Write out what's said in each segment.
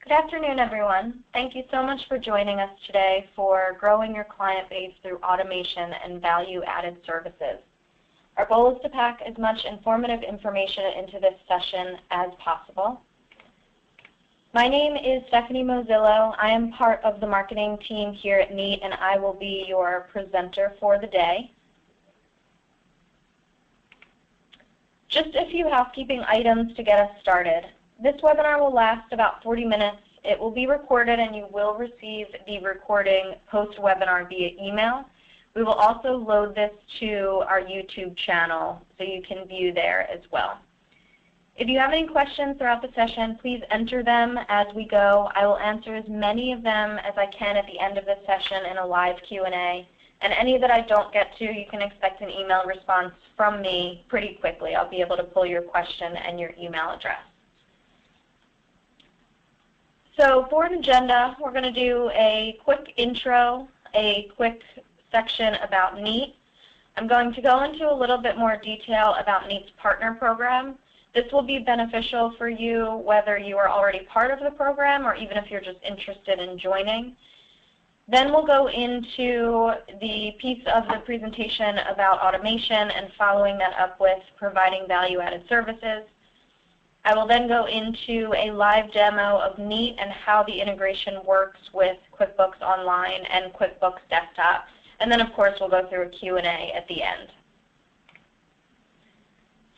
Good afternoon, everyone. Thank you so much for joining us today for growing your client base through automation and value-added services. Our goal is to pack as much informative information into this session as possible. My name is Stephanie Mozillo. I am part of the marketing team here at Neat, and I will be your presenter for the day. Just a few housekeeping items to get us started. This webinar will last about 40 minutes. It will be recorded, and you will receive the recording post-webinar via email. We will also load this to our YouTube channel so you can view there as well. If you have any questions throughout the session, please enter them as we go. I will answer as many of them as I can at the end of the session in a live Q&A. And any that I don't get to, you can expect an email response from me pretty quickly. I'll be able to pull your question and your email address. So for an agenda, we're going to do a quick intro, a quick section about Neat. I'm going to go into a little bit more detail about Neat's partner program. This will be beneficial for you whether you are already part of the program or even if you're just interested in joining. Then we'll go into the piece of the presentation about automation and following that up with providing value-added services. I will then go into a live demo of Neat and how the integration works with QuickBooks Online and QuickBooks Desktop. And then, of course, we'll go through a Q&A at the end.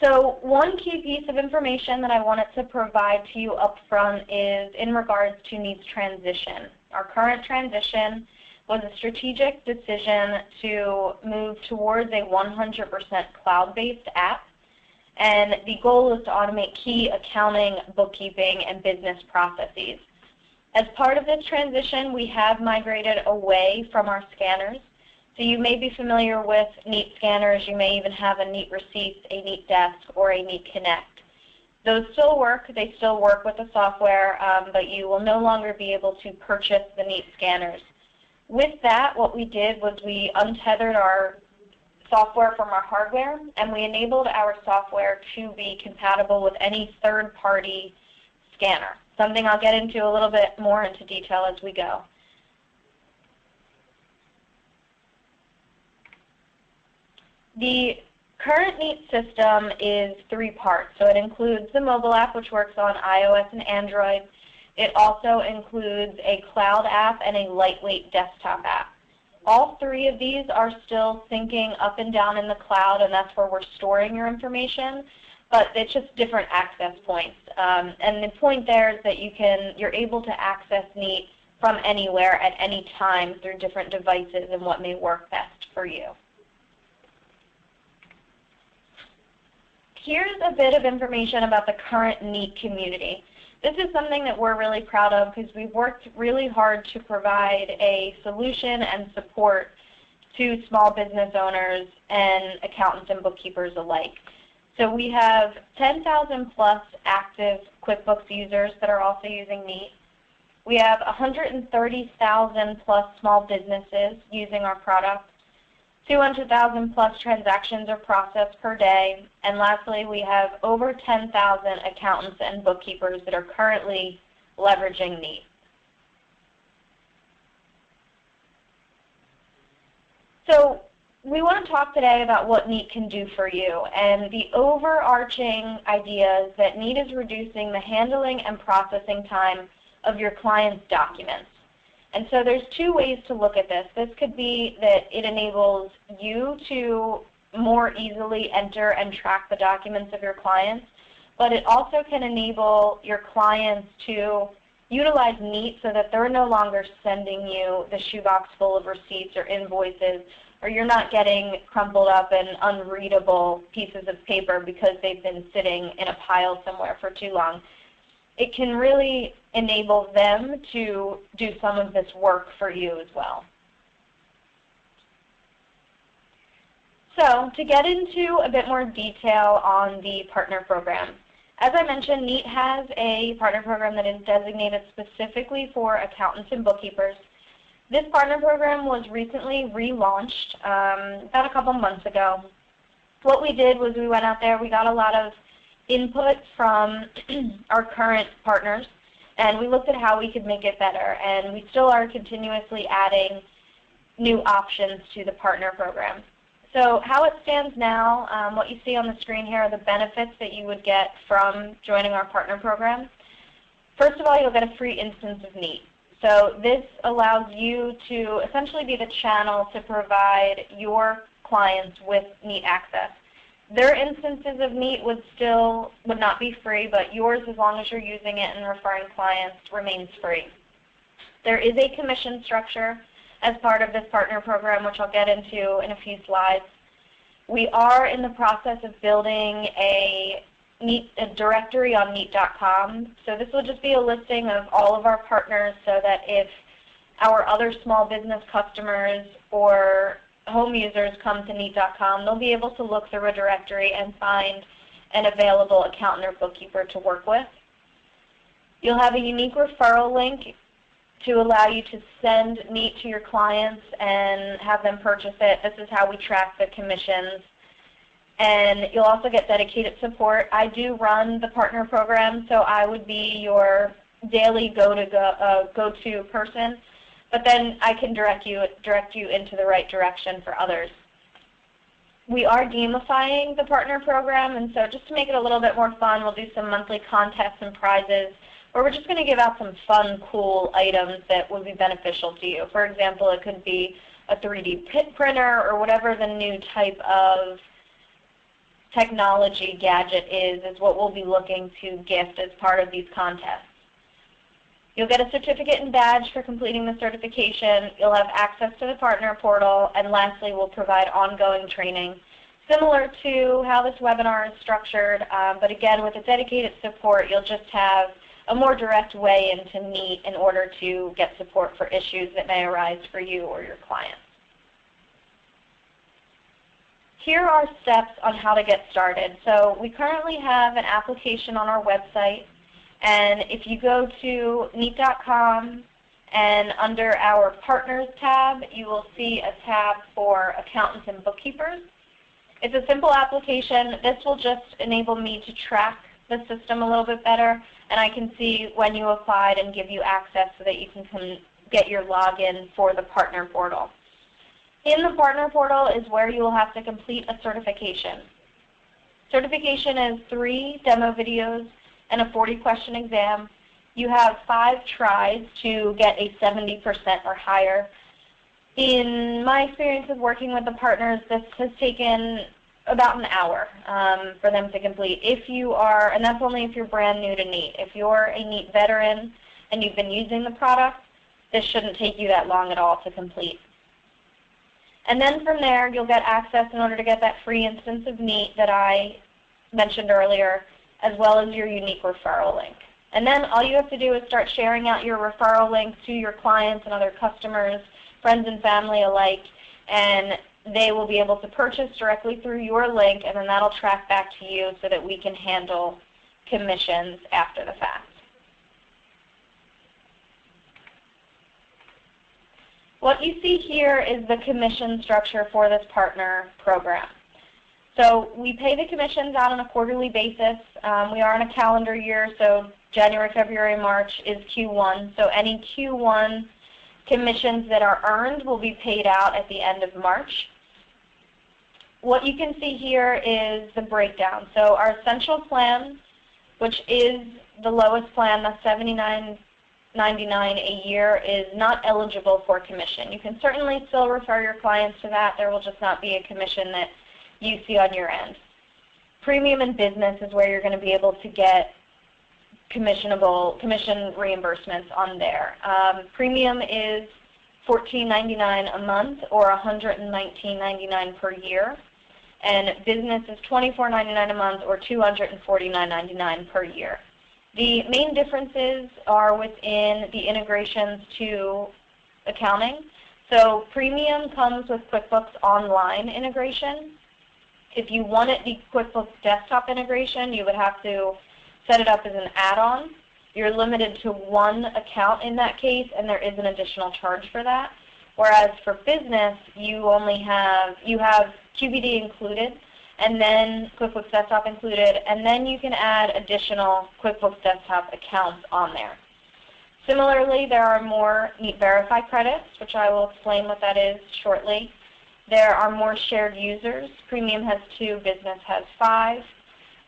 So one key piece of information that I wanted to provide to you up front is in regards to Neat's transition. Our current transition was a strategic decision to move towards a 100% cloud-based app. And the goal is to automate key accounting, bookkeeping, and business processes. As part of this transition, we have migrated away from our scanners. So you may be familiar with Neat scanners. You may even have a Neat Receipts, a Neat Desk, or a Neat Connect. Those still work. They still work with the software, but you will no longer be able to purchase the Neat scanners. With that, what we did was we untethered our software from our hardware, and we enabled our software to be compatible with any third-party scanner, something I'll get into a little bit more into detail as we go. The current Neat system is 3 parts. So it includes the mobile app, which works on iOS and Android. It also includes a cloud app and a lightweight desktop app. All 3 of these are still syncing up and down in the cloud, and that's where we're storing your information, but it's just different access points. And the point there is that you're able to access Neat from anywhere at any time through different devices and what may work best for you. Here's a bit of information about the current Neat community. This is something that we're really proud of because we've worked really hard to provide a solution and support to small business owners and accountants and bookkeepers alike. So we have 10,000 plus active QuickBooks users that are also using Neat. We have 130,000 plus small businesses using our product. 200,000 plus transactions are processed per day. And lastly, we have over 10,000 accountants and bookkeepers that are currently leveraging Neat. So we want to talk today about what Neat can do for you. And the overarching idea is that Neat is reducing the handling and processing time of your clients' documents. And so there's 2 ways to look at this. This could be that it enables you to more easily enter and track the documents of your clients, but it also can enable your clients to utilize Neat so that they're no longer sending you the shoebox full of receipts or invoices, or you're not getting crumpled up and unreadable pieces of paper because they've been sitting in a pile somewhere for too long. It can really enable them to do some of this work for you as well. So to get into a bit more detail on the partner program, as I mentioned, Neat has a partner program that is designated specifically for accountants and bookkeepers. This partner program was recently relaunched about a couple months ago. What we did was we went out there, we got a lot of input from our current partners, and we looked at how we could make it better, and we still are continuously adding new options to the partner program. So how it stands now, what you see on the screen here are the benefits that you would get from joining our partner program. First of all, you'll get a free instance of Neat. So this allows you to essentially be the channel to provide your clients with Neat access. Their instances of Neat would not be free, but yours, as long as you're using it and referring clients, remains free. There is a commission structure as part of this partner program, which I'll get into in a few slides. We are in the process of building a directory on Neat.com. So this will just be a listing of all of our partners so that if our other small business customers or home users come to Neat.com, they'll be able to look through a directory and find an available accountant or bookkeeper to work with. You'll have a unique referral link to allow you to send Neat to your clients and have them purchase it. This is how we track the commissions. And you'll also get dedicated support. I do run the partner program, so I would be your daily go-to person, but then I can direct you into the right direction for others. We are gamifying the partner program, and so just to make it a little bit more fun, we'll do some monthly contests and prizes where we're just going to give out some fun, cool items that would be beneficial to you. For example, it could be a 3D printer or whatever the new type of technology gadget is what we'll be looking to gift as part of these contests. You'll get a certificate and badge for completing the certification. You'll have access to the partner portal, and lastly, we'll provide ongoing training, similar to how this webinar is structured, but again, with a dedicated support, you'll just have a more direct way into Neat in order to get support for issues that may arise for you or your clients. Here are steps on how to get started. So we currently have an application on our website, and if you go to Neat.com and under our Partners tab, you will see a tab for accountants and bookkeepers. It's a simple application. This will just enable me to track the system a little bit better, and I can see when you applied and give you access so that you can get your login for the partner portal. In the partner portal is where you will have to complete a certification. Certification is 3 demo videos and a 40-question exam. You have 5 tries to get a 70% or higher. In my experience with working with the partners, this has taken about an hour for them to complete. If you are, and that's only if you're brand new to Neat. If you're a Neat veteran and you've been using the product, this shouldn't take you that long at all to complete. And then from there, you'll get access in order to get that free instance of Neat that I mentioned earlier, as well as your unique referral link. And then all you have to do is start sharing out your referral link to your clients and other customers, friends and family alike, and they will be able to purchase directly through your link, and then that'll track back to you so that we can handle commissions after the fact. What you see here is the commission structure for this partner program. So we pay the commissions out on a quarterly basis. We are in a calendar year, so January, February, March is Q1. So any Q1 commissions that are earned will be paid out at the end of March. What you can see here is the breakdown. So our essential plan, which is the lowest plan, the $79.99 a year, is not eligible for commission. You can certainly still refer your clients to that. There will just not be a commission that you see on your end. Premium and business is where you're going to be able to get commission reimbursements on there. Premium is $14.99 a month or $119.99 per year, and business is $24.99 a month or $249.99 per year. The main differences are within the integrations to accounting. So premium comes with QuickBooks Online integration. If you wanted the QuickBooks Desktop integration, you would have to set it up as an add-on. You're limited to 1 account in that case, and there is an additional charge for that. Whereas for business, you have QBD included, and then QuickBooks Desktop included, and then you can add additional QuickBooks Desktop accounts on there. Similarly, there are more Neat Verify credits, which I will explain what that is shortly. There are more shared users. Premium has 2, Business has 5.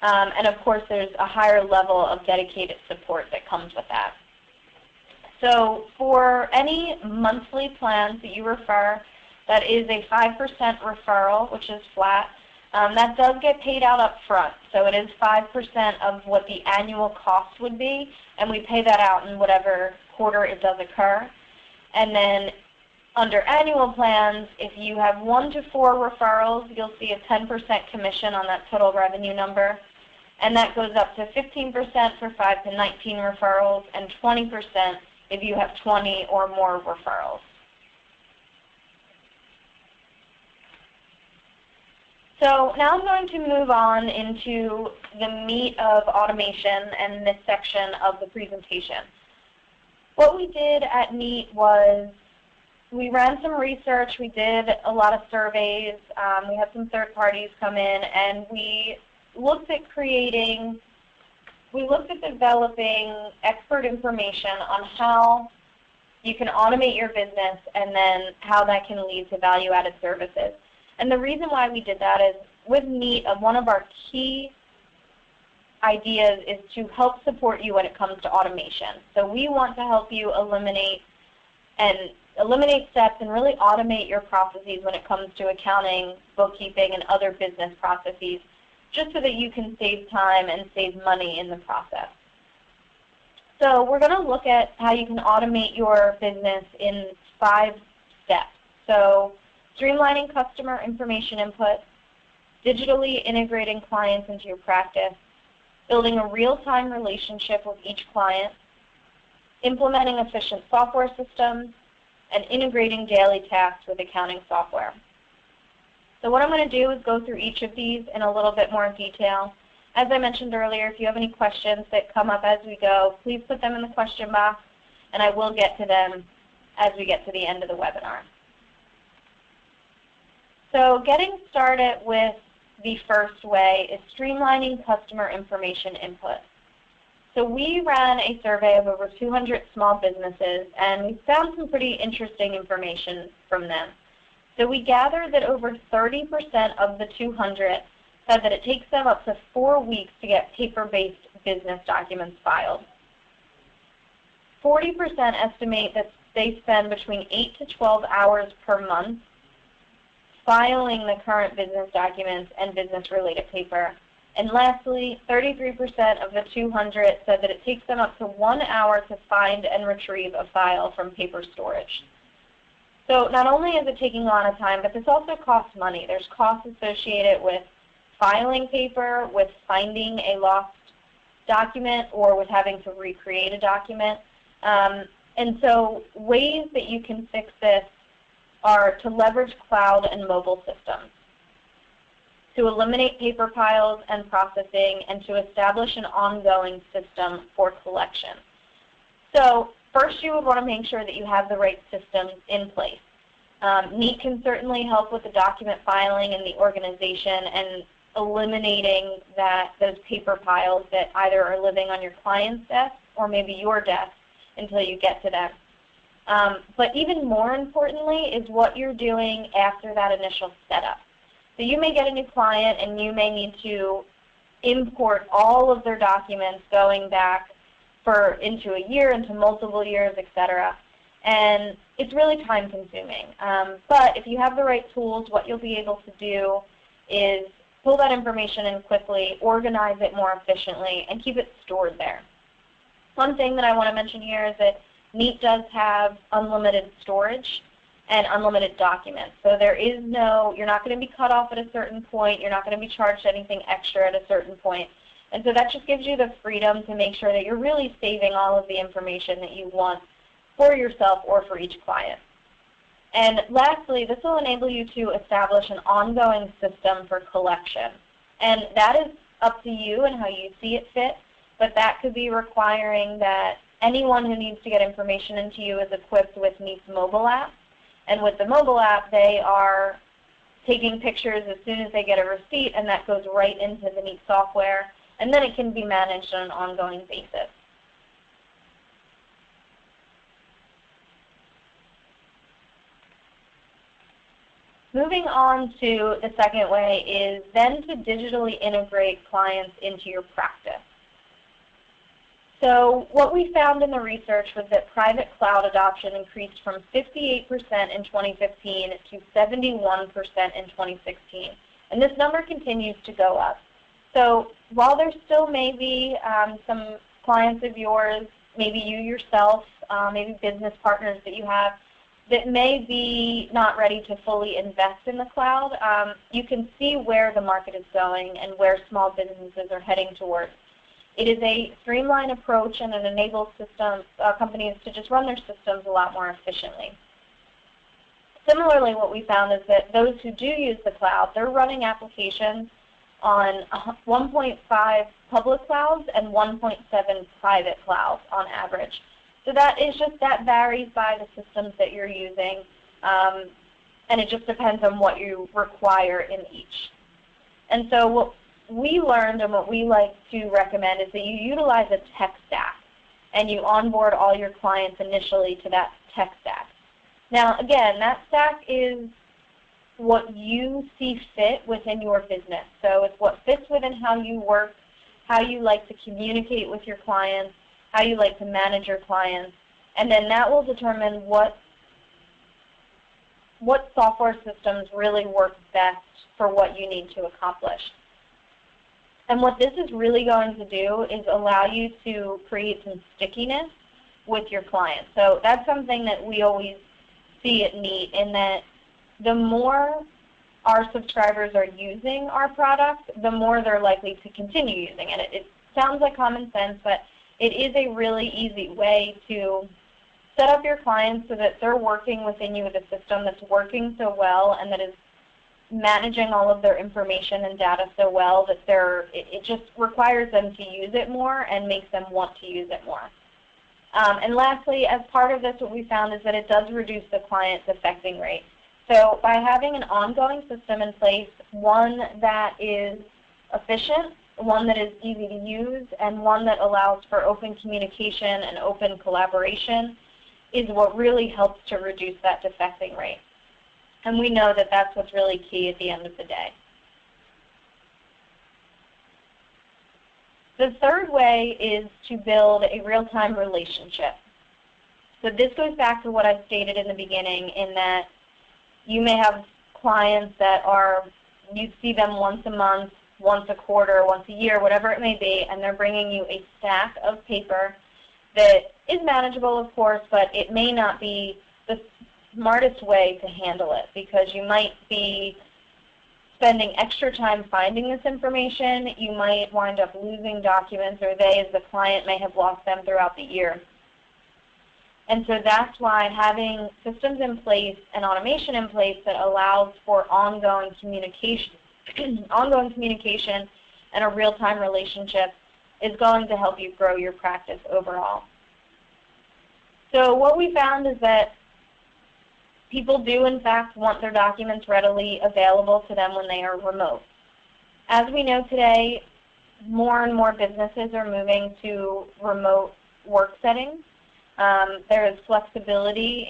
And of course, there's a higher level of dedicated support that comes with that. So for any monthly plans that you refer, that is a 5% referral, which is flat. That does get paid out up front. So it is 5% of what the annual cost would be, and we pay that out in whatever quarter it does occur. And then under annual plans, if you have 1 to 4 referrals, you'll see a 10% commission on that total revenue number. And that goes up to 15% for 5 to 19 referrals and 20% if you have 20 or more referrals. So now I'm going to move on into the meat of automation and this section of the presentation. What we did at Neat was we ran some research, we did a lot of surveys, we had some third parties come in, and we looked at developing expert information on how you can automate your business and then how that can lead to value-added services. And the reason why we did that is with Neat, one of our key ideas is to help support you when it comes to automation. So we want to help you eliminate steps and really automate your processes when it comes to accounting, bookkeeping, and other business processes, just so that you can save time and save money in the process. So we're going to look at how you can automate your business in 5 steps. So streamlining customer information input, digitally integrating clients into your practice, building a real-time relationship with each client, implementing efficient software systems, and integrating daily tasks with accounting software. So what I'm going to do is go through each of these in a little bit more detail. As I mentioned earlier, if you have any questions that come up as we go, please put them in the question box, and I will get to them as we get to the end of the webinar. So getting started with the first way is streamlining customer information input. So we ran a survey of over 200 small businesses, and we found some pretty interesting information from them. So we gathered that over 30% of the 200 said that it takes them up to 4 weeks to get paper-based business documents filed. 40% estimate that they spend between 8 to 12 hours per month filing the current business documents and business-related paper. And lastly, 33% of the 200 said that it takes them up to 1 hour to find and retrieve a file from paper storage. So not only is it taking a lot of time, but this also costs money. There's costs associated with filing paper, with finding a lost document, or with having to recreate a document. And so ways that you can fix this are to leverage cloud and mobile systems, to eliminate paper piles and processing, and to establish an ongoing system for collection. So first, you would want to make sure that you have the right systems in place. Neat can certainly help with the document filing and the organization and eliminating those paper piles that either are living on your client's desk or maybe your desk until you get to them. But even more importantly is what you're doing after that initial setup. So you may get a new client and you may need to import all of their documents going back into a year, into multiple years, etc. And it's really time consuming. But if you have the right tools, what you'll be able to do is pull that information in quickly, organize it more efficiently, and keep it stored there. One thing that I want to mention here is that Neat does have unlimited storage and unlimited documents. So you're not going to be cut off at a certain point. You're not going to be charged anything extra at a certain point. And so that just gives you the freedom to make sure that you're really saving all of the information that you want for yourself or for each client. And lastly, this will enable you to establish an ongoing system for collection. And that is up to you and how you see it fit, but that could be requiring that anyone who needs to get information into you is equipped with Neat's mobile app. And with the mobile app, they are taking pictures as soon as they get a receipt, and that goes right into the Neat software, and then it can be managed on an ongoing basis. Moving on to the second way is then to digitally integrate clients into your practice. So what we found in the research was that private cloud adoption increased from 58% in 2015 to 71% in 2016. And this number continues to go up. So while there still may be some clients of yours, maybe you yourself, maybe business partners that you have, that may be not ready to fully invest in the cloud, you can see where the market is going and where small businesses are heading towards. It is a streamlined approach, and it enables companies to just run their systems a lot more efficiently. Similarly, what we found is that those who do use the cloud, they're running applications on 1.5 public clouds and 1.7 private clouds on average. So that varies by the systems that you're using, and it just depends on what you require in each. And so what we learned and what we like to recommend is that you utilize a tech stack, and you onboard all your clients initially to that tech stack. Now again, that stack is what you see fit within your business. So it's what fits within how you work, how you like to communicate with your clients, how you like to manage your clients, and then that will determine what software systems really work best for what you need to accomplish. And what this is really going to do is allow you to create some stickiness with your clients. So that's something that we always see at Neat, in that the more our subscribers are using our product, the more they're likely to continue using it. It sounds like common sense, but it is a really easy way to set up your clients so that they're working within you with a system that's working so well and that is managing all of their information and data so well that it just requires them to use it more and makes them want to use it more. And lastly, as part of this, what we found is that it does reduce the client defecting rate. So by having an ongoing system in place, one that is efficient, one that is easy to use, and one that allows for open communication and open collaboration, is what really helps to reduce that defecting rate. And we know that that's what's really key at the end of the day. The third way is to build a real-time relationship. So this goes back to what I stated in the beginning, in that you may have clients that you see them once a month, once a quarter, once a year, whatever it may be, and they're bringing you a stack of paper that is manageable, of course, but it may not be the smartest way to handle it, because you might be spending extra time finding this information. You might wind up losing documents, or they, as the client, may have lost them throughout the year. And so that's why having systems in place and automation in place that allows for ongoing communication and a real-time relationship is going to help you grow your practice overall. So what we found is that people do, in fact, want their documents readily available to them when they are remote. As we know today, more and more businesses are moving to remote work settings. There is flexibility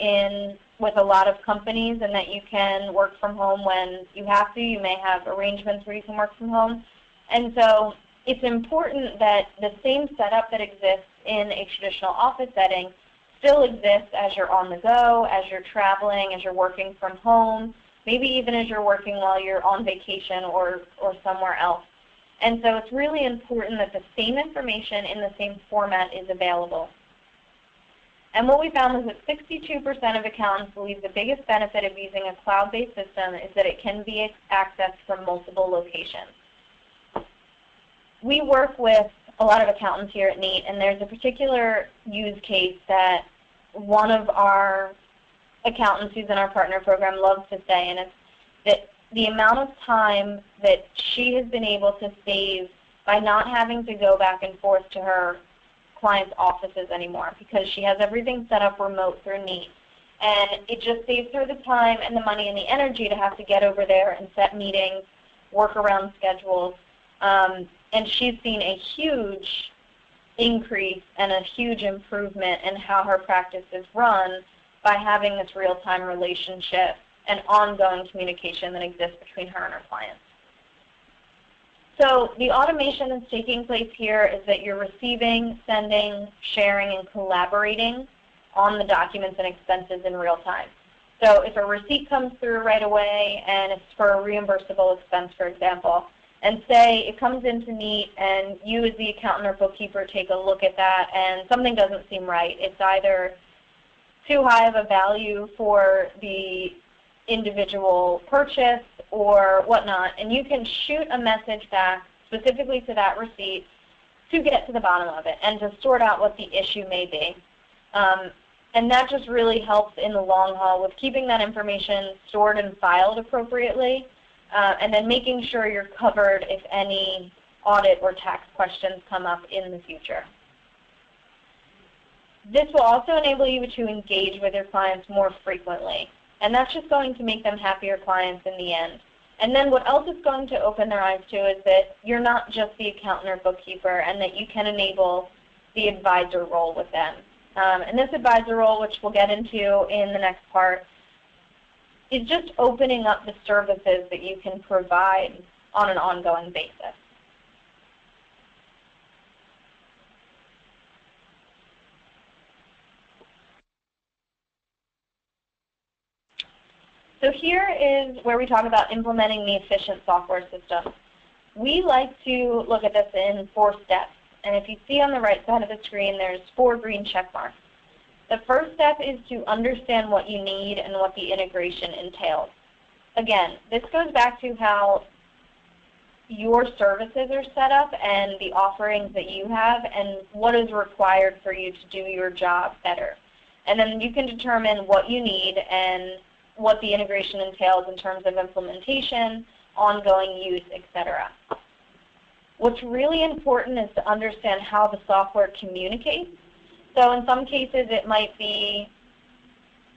with a lot of companies, in that you can work from home when you have to. You may have arrangements where you can work from home. And so it's important that the same setup that exists in a traditional office setting still exists as you're on the go, as you're traveling, as you're working from home, maybe even as you're working while you're on vacation or somewhere else. And so it's really important that the same information in the same format is available. And what we found is that 62% of accountants believe the biggest benefit of using a cloud-based system is that it can be accessed from multiple locations. We work with a lot of accountants here at Neat, and there's a particular use case that one of our accountants who's in our partner program loves to say, and it's that the amount of time that she has been able to save by not having to go back and forth to her clients' offices anymore, because she has everything set up remote through Neat. And it just saves her the time and the money and the energy to have to get over there and set meetings, work around schedules. And she's seen a huge increase and a huge improvement in how her practice is run by having this real-time relationship and ongoing communication that exists between her and her clients. So the automation that's taking place here is that you're receiving, sending, sharing, and collaborating on the documents and expenses in real time. So if a receipt comes through right away and it's for a reimbursable expense, for example, and say it comes into Neat and you as the accountant or bookkeeper take a look at that and something doesn't seem right. It's either too high of a value for the individual purchase or whatnot, and you can shoot a message back specifically to that receipt to get to the bottom of it and to sort out what the issue may be. And that just really helps in the long haul with keeping that information stored and filed appropriately, and then making sure you're covered if any audit or tax questions come up in the future. This will also enable you to engage with your clients more frequently, and that's just going to make them happier clients in the end. And then what else it's going to open their eyes to is that you're not just the accountant or bookkeeper, and that you can enable the advisor role with them. And this advisor role, which we'll get into in the next part, is just opening up the services that you can provide on an ongoing basis. So here is where we talk about implementing the efficient software system. We like to look at this in 4 steps. And if you see on the right side of the screen, there's 4 green check marks. The first step is to understand what you need and what the integration entails. Again, this goes back to how your services are set up and the offerings that you have and what is required for you to do your job better. And then you can determine what you need and what the integration entails in terms of implementation, ongoing use, etc. What's really important is to understand how the software communicates. So in some cases it might be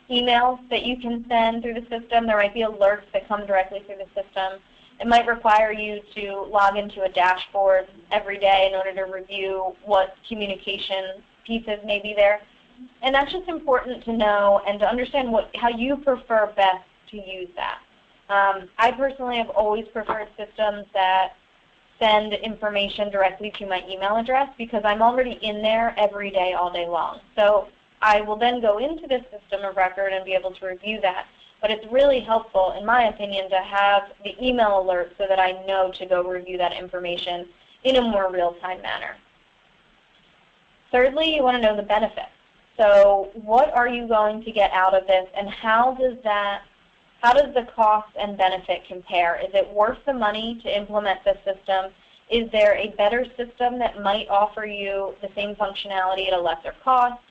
emails that you can send through the system. There might be alerts that come directly through the system. It might require you to log into a dashboard every day in order to review what communication pieces may be there. And that's just important to know and to understand how you prefer best to use that. I personally have always preferred systems that send information directly to my email address because I'm already in there every day, all day long. So I will then go into this system of record and be able to review that. But it's really helpful, in my opinion, to have the email alert so that I know to go review that information in a more real-time manner. Thirdly, you want to know the benefits. So what are you going to get out of this, and how does the cost and benefit compare? Is it worth the money to implement this system? Is there a better system that might offer you the same functionality at a lesser cost?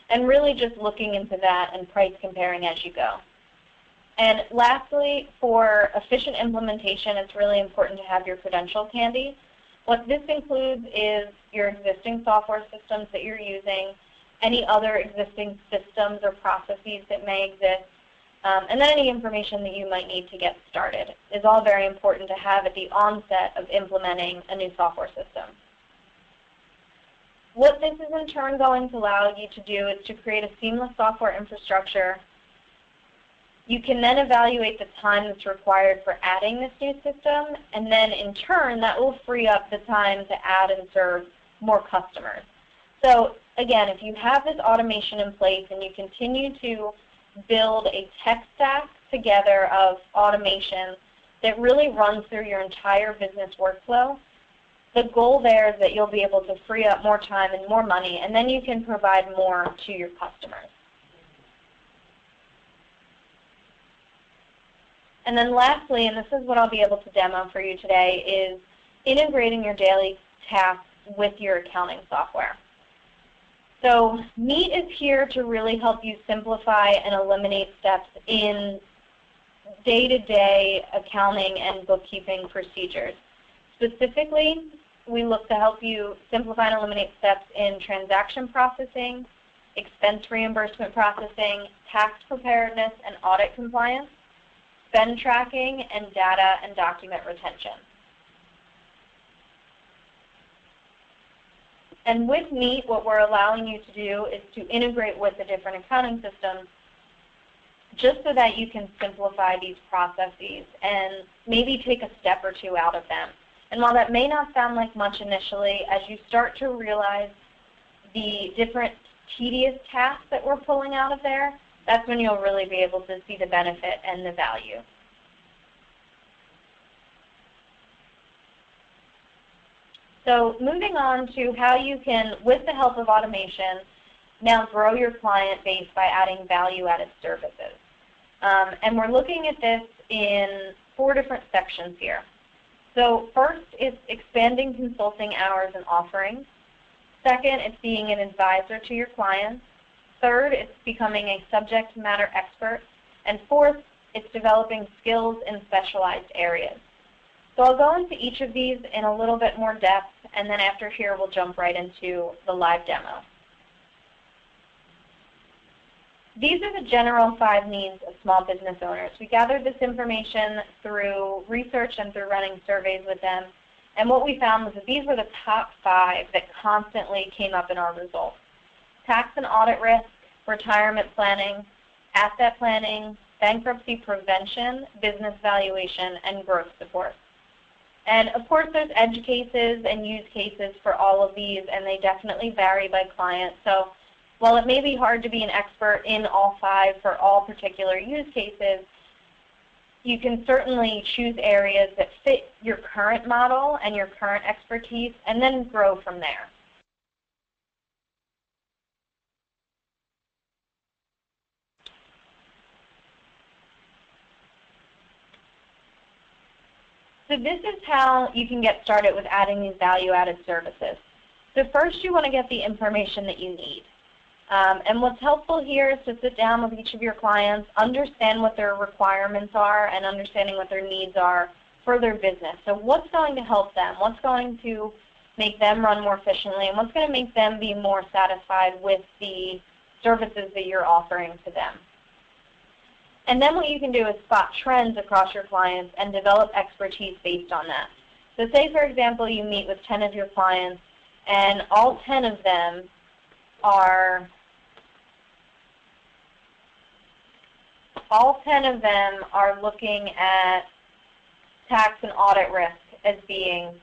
And really just looking into that and price comparing as you go. And lastly, for efficient implementation, it's really important to have your credentials handy. What this includes is your existing software systems that you're using, any other existing systems or processes that may exist, and then any information that you might need to get started is all very important to have at the onset of implementing a new software system. What this is in turn going to allow you to do is to create a seamless software infrastructure. You can then evaluate the time that's required for adding this new system, and then in turn that will free up the time to add and serve more customers. So again, if you have this automation in place and you continue to build a tech stack together of automation that really runs through your entire business workflow, the goal there is that you'll be able to free up more time and more money, and then you can provide more to your customers. And then lastly, and this is what I'll be able to demo for you today, is integrating your daily tasks with your accounting software. So Neat is here to really help you simplify and eliminate steps in day-to-day accounting and bookkeeping procedures. Specifically, we look to help you simplify and eliminate steps in transaction processing, expense reimbursement processing, tax preparedness and audit compliance, spend tracking, and data and document retention. And with Neat, what we're allowing you to do is to integrate with the different accounting systems just so that you can simplify these processes and maybe take a step or two out of them. And while that may not sound like much initially, as you start to realize the different tedious tasks that we're pulling out of there, that's when you'll really be able to see the benefit and the value. So moving on to how you can, with the help of automation, now grow your client base by adding value-added services. And we're looking at this in 4 different sections here. So first, it's expanding consulting hours and offerings. Second, it's being an advisor to your clients. Third, it's becoming a subject matter expert. And fourth, it's developing skills in specialized areas. So I'll go into each of these in a little bit more depth, and then after here we'll jump right into the live demo. These are the general 5 needs of small business owners. We gathered this information through research and through running surveys with them, and what we found was that these were the top 5 that constantly came up in our results: tax and audit risk, retirement planning, asset planning, bankruptcy prevention, business valuation, and growth support. And of course there's edge cases and use cases for all of these, and they definitely vary by client. So while it may be hard to be an expert in all 5 for all particular use cases, you can certainly choose areas that fit your current model and your current expertise and then grow from there. So this is how you can get started with adding these value-added services. So first you want to get the information that you need. And what's helpful here is to sit down with each of your clients, understand what their requirements are, and understanding what their needs are for their business. So what's going to help them? What's going to make them run more efficiently? And what's going to make them be more satisfied with the services that you're offering to them? And then what you can do is spot trends across your clients and develop expertise based on that. So say, for example, you meet with 10 of your clients, and all 10 of them are looking at tax and audit risk as being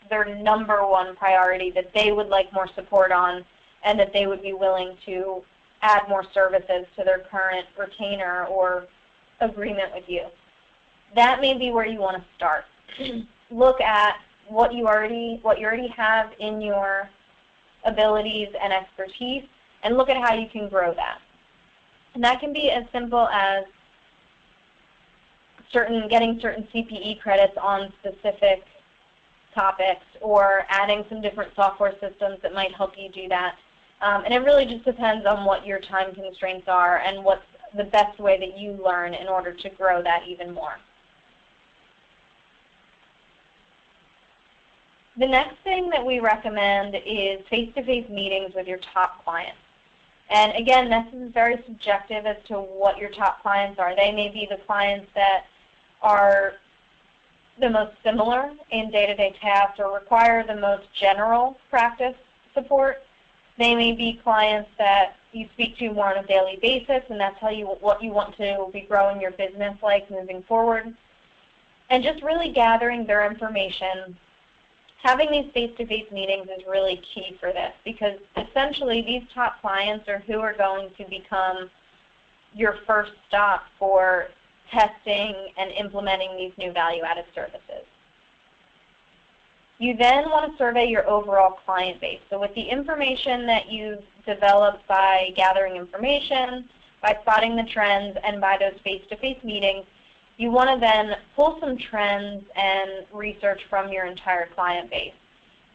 their #1 priority that they would like more support on, and that they would be willing to add more services to their current retainer or agreement with you. That may be where you want to start. Look at what you already have in your abilities and expertise, and look at how you can grow that. And that can be as simple as getting certain CPE credits on specific topics, or adding some different software systems that might help you do that. And it really just depends on what your time constraints are and what's the best way that you learn in order to grow that even more. The next thing that we recommend is face-to-face meetings with your top clients. And again, this is very subjective as to what your top clients are. They may be the clients that are the most similar in day-to-day tasks or require the most general practice support. They may be clients that you speak to more on a daily basis, and that's what you want to be growing your business like moving forward. And just really gathering their information. Having these face-to-face meetings is really key for this, because essentially these top clients are who are going to become your first stop for testing and implementing these new value-added services. You then want to survey your overall client base. So with the information that you've developed by gathering information, by spotting the trends, and by those face-to-face meetings, you want to then pull some trends and research from your entire client base.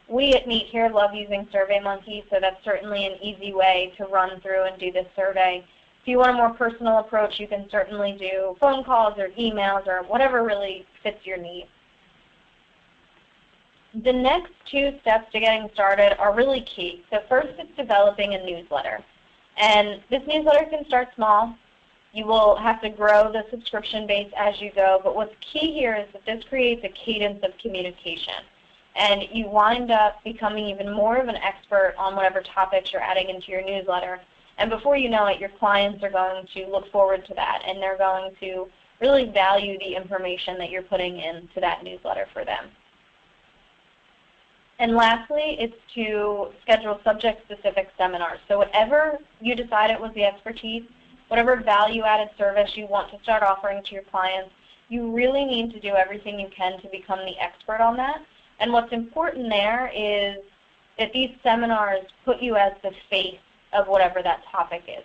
We at Neat here love using SurveyMonkey, so that's certainly an easy way to run through and do this survey. If you want a more personal approach, you can certainly do phone calls or emails or whatever really fits your needs. The next 2 steps to getting started are really key. So first, it's developing a newsletter. And this newsletter can start small. You will have to grow the subscription base as you go, but what's key here is that this creates a cadence of communication. And you wind up becoming even more of an expert on whatever topics you're adding into your newsletter. And before you know it, your clients are going to look forward to that, and they're going to really value the information that you're putting into that newsletter for them. And lastly, it's to schedule subject-specific seminars. So whatever you decided was the expertise, whatever value-added service you want to start offering to your clients, you really need to do everything you can to become the expert on that. And what's important there is that these seminars put you as the face of whatever that topic is.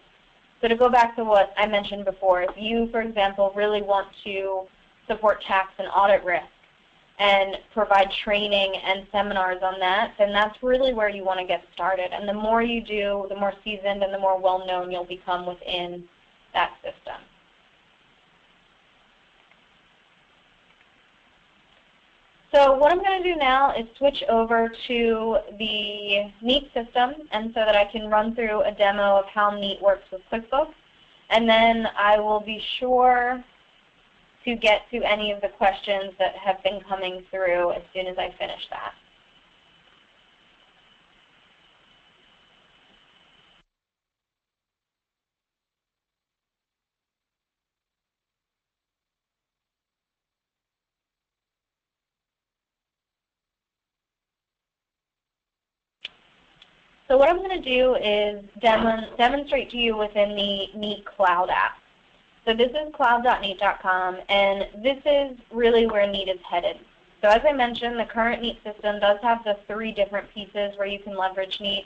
So to go back to what I mentioned before, if you, for example, really want to support tax and audit risk and provide training and seminars on that, then that's really where you want to get started. And the more you do, the more seasoned and the more well-known you'll become within that system. So what I'm going to do now is switch over to the Neat system, and so that I can run through a demo of how Neat works with QuickBooks. And then I will be sure to get to any of the questions that have been coming through as soon as I finish that. So what I'm going to do is demonstrate to you within the Neat Cloud app. So this is cloud.neat.com, and this is really where Neat is headed. So as I mentioned, the current Neat system does have the 3 different pieces where you can leverage Neat.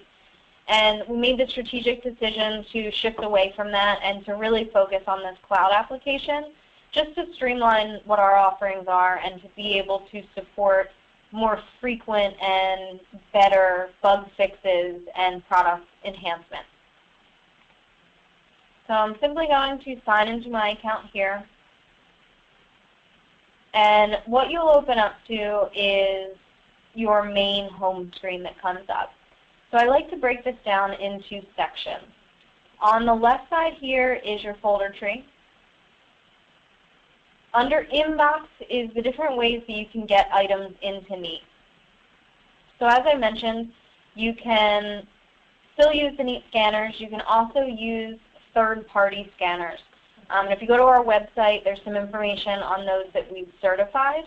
And we made the strategic decision to shift away from that and to really focus on this cloud application, just to streamline what our offerings are and to be able to support more frequent and better bug fixes and product enhancements. So I'm simply going to sign into my account here. And what you'll open up to is your main home screen that comes up. So I like to break this down into sections. On the left side here is your folder tree. Under Inbox is the different ways that you can get items into Neat. So as I mentioned, you can still use the Neat scanners. You can also use third-party scanners. And if you go to our website, there's some information on those that we've certified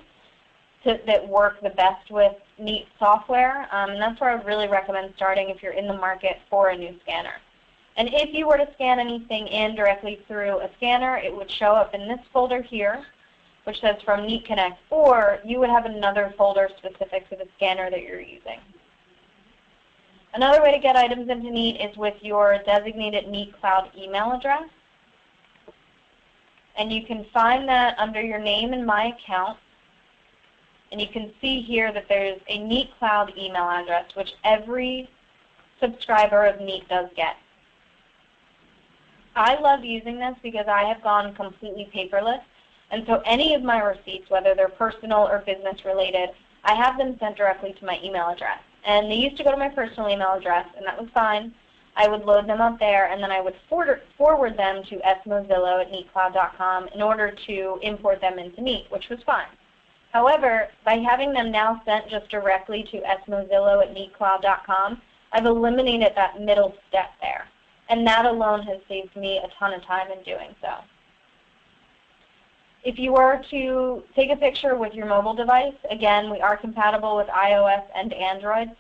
that work the best with Neat software. And that's where I would really recommend starting if you're in the market for a new scanner. And if you were to scan anything in directly through a scanner, it would show up in this folder here, which says from Neat Connect, or you would have another folder specific to the scanner that you're using. Another way to get items into Neat is with your designated Neat Cloud email address. And you can find that under your name and My Account. And you can see here that there's a Neat Cloud email address, which every subscriber of Neat does get. I love using this because I have gone completely paperless. And so any of my receipts, whether they're personal or business related, I have them sent directly to my email address. And they used to go to my personal email address, and that was fine. I would load them up there, and then I would forward them to smozillo@neatcloud.com in order to import them into Neat, which was fine. However, by having them now sent just directly to smozillo@neatcloud.com, I've eliminated that middle step there. And that alone has saved me a ton of time in doing so. If you were to take a picture with your mobile device, again, we are compatible with iOS and Android.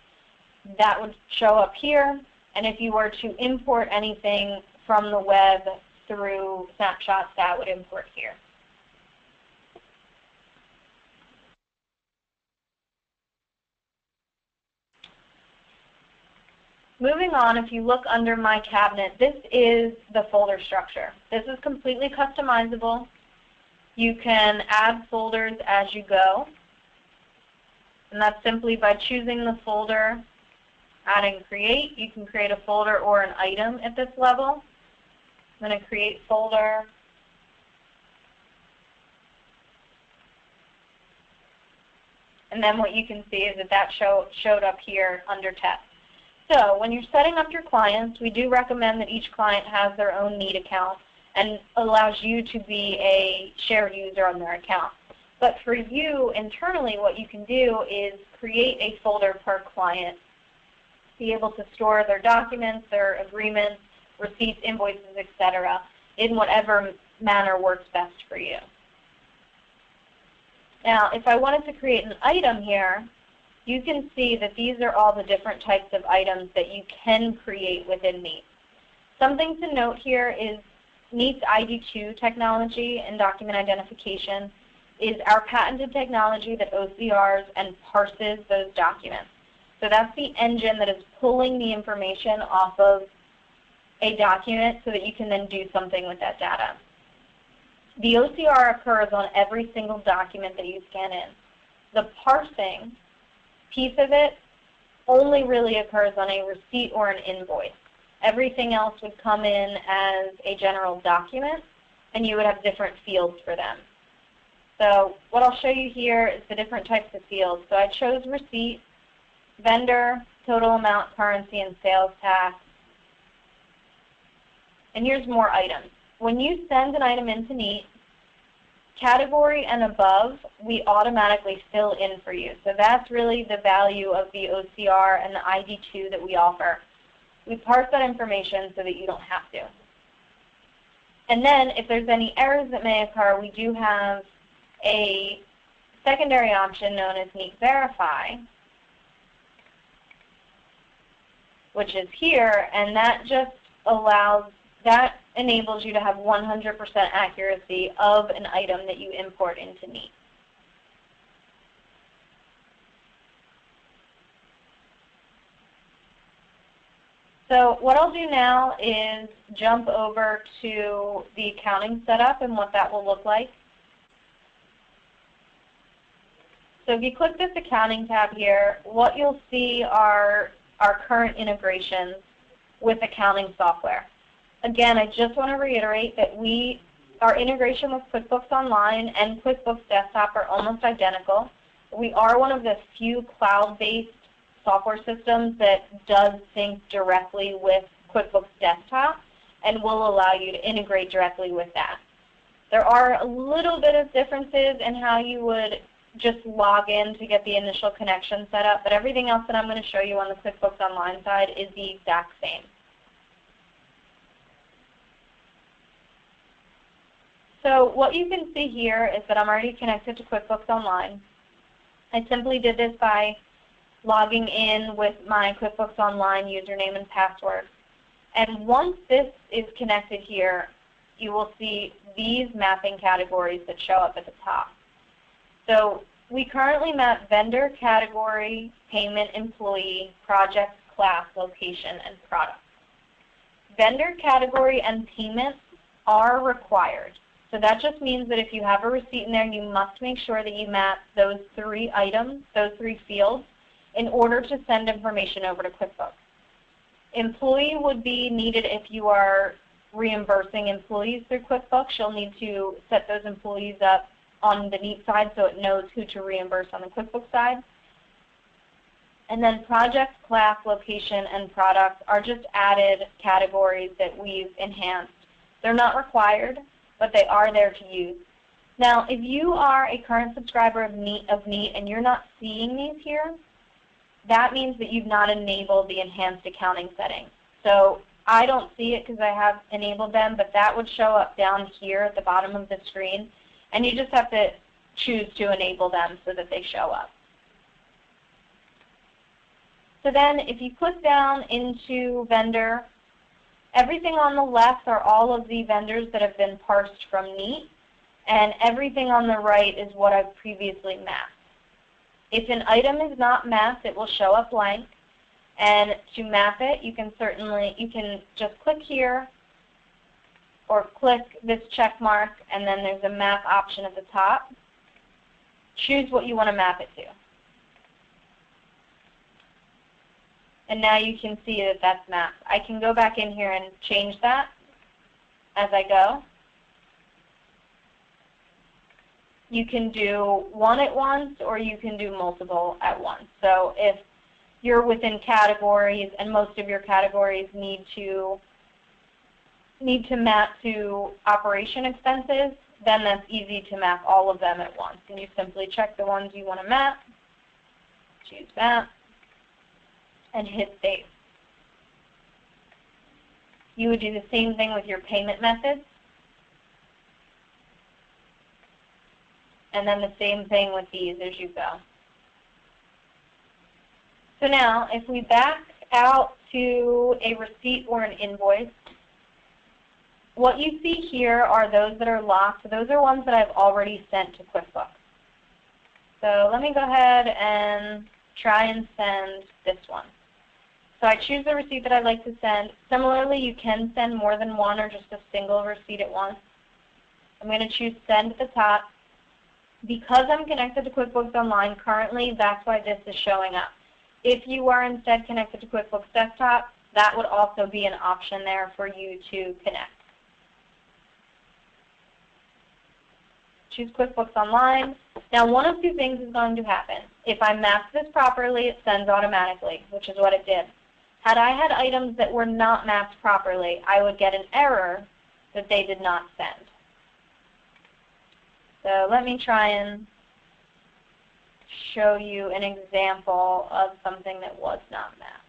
That would show up here. And if you were to import anything from the web through snapshots, that would import here. Moving on, if you look under My Cabinet, this is the folder structure. This is completely customizable. You can add folders as you go. And that's simply by choosing the folder, adding Create. You can create a folder or an item at this level. I'm going to create folder. And then what you can see is that showed up here under Test. So when you're setting up your clients, we do recommend that each client has their own Neat account and allows you to be a shared user on their account. But for you internally, what you can do is create a folder per client, be able to store their documents, their agreements, receipts, invoices, etc., in whatever manner works best for you. Now, if I wanted to create an item here, you can see that these are all the different types of items that you can create within Neat. Something to note here is Neat's ID2 technology and document identification is our patented technology that OCRs and parses those documents. So that's the engine that is pulling the information off of a document so that you can then do something with that data. The OCR occurs on every single document that you scan in. The parsing piece of it only really occurs on a receipt or an invoice. Everything else would come in as a general document, and you would have different fields for them. So what I'll show you here is the different types of fields. So I chose receipt, vendor, total amount, currency, and sales tax. And here's more items. When you send an item into Neat, category and above, we automatically fill in for you. So that's really the value of the OCR and the ID2 that we offer. We parse that information so that you don't have to. And then if there's any errors that may occur, we do have a secondary option known as Neat Verify, which is here, and that just enables you to have 100% accuracy of an item that you import into Neat. So what I'll do now is jump over to the accounting setup and what that will look like. So if you click this accounting tab here, what you'll see are our current integrations with accounting software. Again, I just want to reiterate that our integration with QuickBooks Online and QuickBooks Desktop are almost identical. We are one of the few cloud-based software systems that does sync directly with QuickBooks Desktop and will allow you to integrate directly with that. There are a little bit of differences in how you would just log in to get the initial connection set up, but everything else that I'm going to show you on the QuickBooks Online side is the exact same. So what you can see here is that I'm already connected to QuickBooks Online. I simply did this by logging in with my QuickBooks Online username and password. And once this is connected here, you will see these mapping categories that show up at the top. So we currently map vendor, category, payment, employee, project, class, location, and product. Vendor, category, and payment are required. So that just means that if you have a receipt in there, you must make sure that you map those three items, those three fields, in order to send information over to QuickBooks. Employee would be needed if you are reimbursing employees through QuickBooks. You'll need to set those employees up on the Neat side so it knows who to reimburse on the QuickBooks side. And then project, class, location, and product are just added categories that we've enhanced. They're not required, but they are there to use. Now, if you are a current subscriber of Neat and you're not seeing these here, that means that you've not enabled the enhanced accounting settings. So I don't see it because I have enabled them, but that would show up down here at the bottom of the screen, and you just have to choose to enable them so that they show up. So then if you click down into vendor, everything on the left are all of the vendors that have been parsed from Neat, and everything on the right is what I've previously mapped. If an item is not mapped, it will show up blank, and to map it, you can just click here or click this check mark, and then there's a map option at the top. Choose what you want to map it to. And now you can see that that's mapped. I can go back in here and change that as I go. You can do one at once, or you can do multiple at once. So if you're within categories and most of your categories need to map to operation expenses, then that's easy to map all of them at once. And you simply check the ones you want to map, choose that, and hit save. You would do the same thing with your payment methods. And then the same thing with these as you go. So now, if we back out to a receipt or an invoice, what you see here are those that are locked. Those are ones that I've already sent to QuickBooks. So let me go ahead and try and send this one. So I choose the receipt that I'd like to send. Similarly, you can send more than one or just a single receipt at once. I'm going to choose Send at the top. Because I'm connected to QuickBooks Online currently, that's why this is showing up. If you are instead connected to QuickBooks Desktop, that would also be an option there for you to connect. Choose QuickBooks Online. Now, one of two things is going to happen. If I map this properly, it sends automatically, which is what it did. Had I had items that were not mapped properly, I would get an error that they did not send. So let me try and show you an example of something that was not mapped.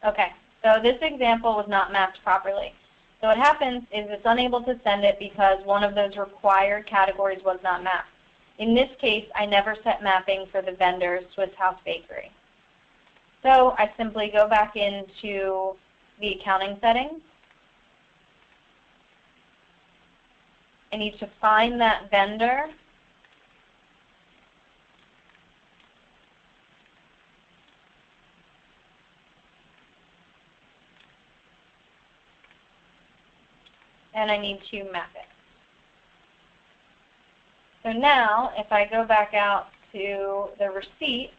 Okay, so this example was not mapped properly. So what happens is it's unable to send it because one of those required categories was not mapped. In this case, I never set mapping for the vendor, Swiss House Bakery. So I simply go back into the accounting settings. I need to find that vendor. And I need to map it. So now, if I go back out to the receipt,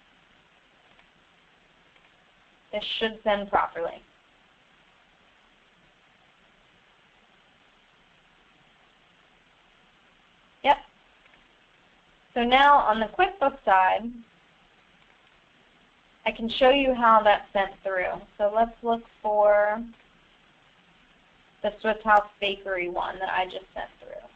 this should send properly. Yep. So now on the QuickBooks side, I can show you how that's sent through. So let's look for the Swiss House Bakery one that I just sent through.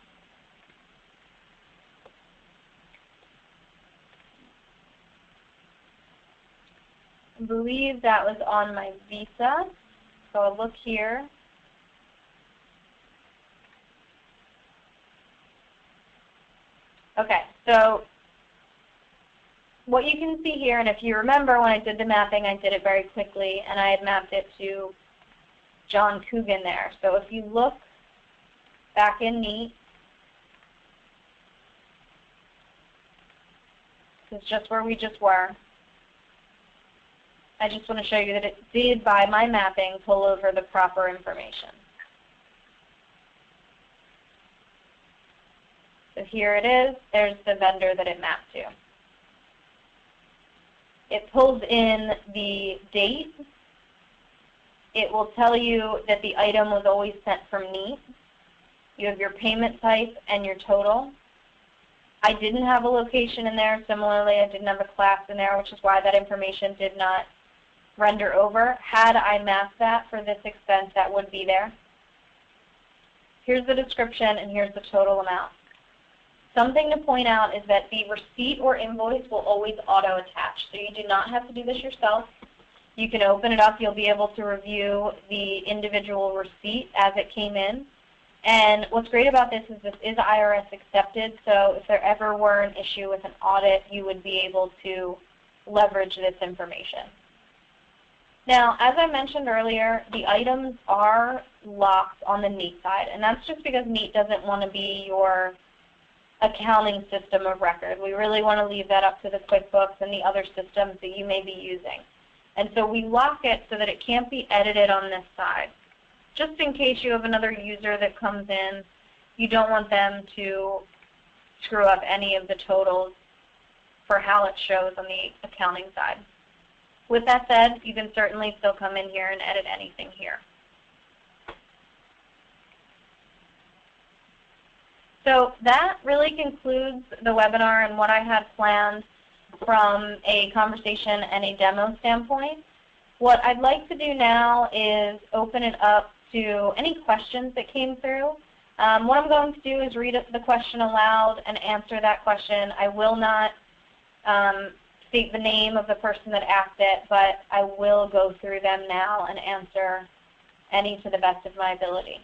I believe that was on my Visa. So I'll look here. Okay, so what you can see here, and if you remember when I did the mapping, I did it very quickly, and I had mapped it to John Coogan there. So if you look back in Neat, this is just where we just were. I just want to show you that it did, by my mapping, pull over the proper information. So here it is. There's the vendor that it mapped to. It pulls in the date. It will tell you that the item was always sent from Neat. You have your payment type and your total. I didn't have a location in there. Similarly, I didn't have a class in there, which is why that information did not render over. Had I mapped that for this expense, that would be there. Here's the description, and here's the total amount. Something to point out is that the receipt or invoice will always auto-attach, so you do not have to do this yourself. You can open it up. You'll be able to review the individual receipt as it came in. And what's great about this is IRS accepted, so if there ever were an issue with an audit, you would be able to leverage this information. Now, as I mentioned earlier, the items are locked on the Neat side, and that's just because Neat doesn't want to be your accounting system of record. We really want to leave that up to the QuickBooks and the other systems that you may be using. And so we lock it so that it can't be edited on this side. Just in case you have another user that comes in, you don't want them to screw up any of the totals for how it shows on the accounting side. With that said, you can certainly still come in here and edit anything here. So that really concludes the webinar and what I had planned from a conversation and a demo standpoint. What I'd like to do now is open it up to any questions that came through. What I'm going to do is read the question aloud and answer that question. I will not state the name of the person that asked it, but I will go through them now and answer any to the best of my ability.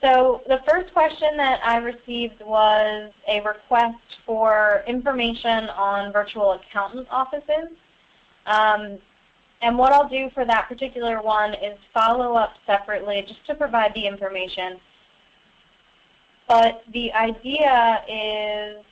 So the first question that I received was a request for information on virtual accountant offices. And what I'll do for that particular one is follow up separately just to provide the information. But the idea is